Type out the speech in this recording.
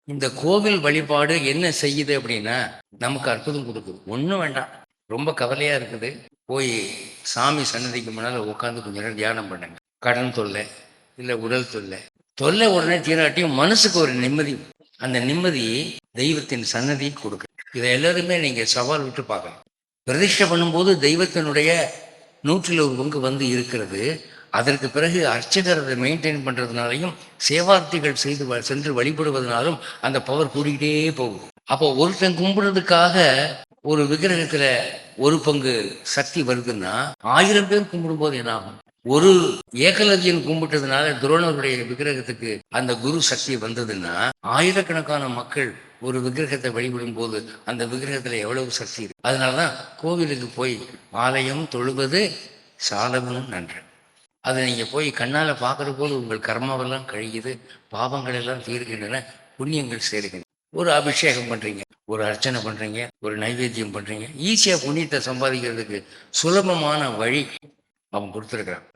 இந்த கோவில் வழிபாடு என்ன செய்யுது அப்படின்னா, நமக்கு அற்புதம் கொடுக்குது. ஒண்ணும் வேண்டாம். ரொம்ப கவலையா இருக்குது. போய் சாமி சன்னதிக்கு முன்னால உட்காந்து கொஞ்ச நேரம் தியானம் பண்ணுங்க. கடன் தொல்லை, இல்ல உடல் தொல்லை. தொல்லை உடனே தீராட்டியும் மனசுக்கு ஒரு நிம்மதி. அந்த நிம்மதி தெய்வத்தின் சன்னதி கொடுக்குது. இதை எல்லாருமே நீங்க சவால் விட்டு பார்க்கணும். பிரதிஷ்டை பண்ணும்போது தெய்வத்தினுடைய 100ல் 1 பங்கு வந்து இருக்கிறது. அதற்கு பிறகு அர்ச்சகர் அதை மெயின்டைன் பண்ணுறதுனாலையும் சேவார்த்திகள் சென்று வழிபடுவதனாலும் அந்த பவர் கூடிக்கிட்டே போகுது. அப்போ ஒருத்தன் கும்பிடுறதுக்காக ஒரு விக்கிரகத்தில் 1 பங்கு சக்தி வருதுன்னா 1000 பேர் கும்பிடும்போது என்ன ஆகும்? ஒரு ஏகலவியன் கும்பிட்டதுனால துரோணருடைய விக்கிரகத்துக்கு அந்த குரு சக்தி வந்ததுன்னா ஆயிரக்கணக்கான மக்கள் ஒரு விக்கிரகத்தை வழிபடும் போது அந்த விக்கிரகத்துல எவ்வளவு சக்தி இருக்கு. அதனாலதான் கோவிலுக்கு போய் ஆலயம் தொழுவது சாலமும் நன்று. அதை நீங்கள் போய் கண்ணால் பார்க்குற போது உங்கள் கர்மாவெல்லாம் கழியுது, பாவங்கள் எல்லாம் தீர்க்கின்றன, புண்ணியங்கள் சேருகின்றன. ஒரு அபிஷேகம் பண்ணுறீங்க, ஒரு அர்ச்சனை பண்ணுறீங்க, ஒரு நைவேத்தியம் பண்ணுறீங்க, ஈஸியாக புண்ணியத்தை சம்பாதிக்கிறதுக்கு சுலபமான வழி அவன் கொடுத்துருக்குறான்.